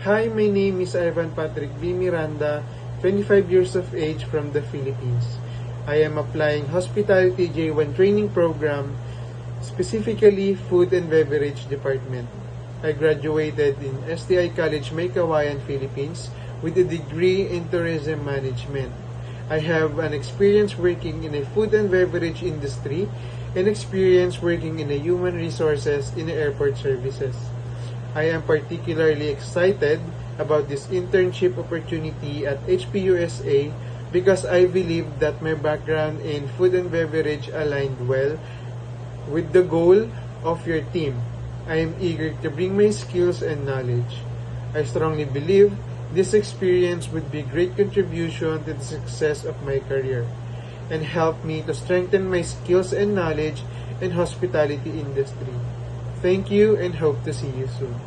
Hi, my name is Ivan Patrick B. Miranda, 25 years of age from the Philippines. I am applying Hospitality J1 training program, specifically Food and Beverage Department. I graduated in STI College May Kawayan, Philippines with a degree in Tourism Management. I have an experience working in a food and beverage industry and experience working in a human resources in airport services. I am particularly excited about this internship opportunity at HPUSA because I believe that my background in food and beverage aligned well with the goal of your team. I am eager to bring my skills and knowledge. I strongly believe this experience would be a great contribution to the success of my career and help me to strengthen my skills and knowledge in hospitality industry. Thank you and hope to see you soon.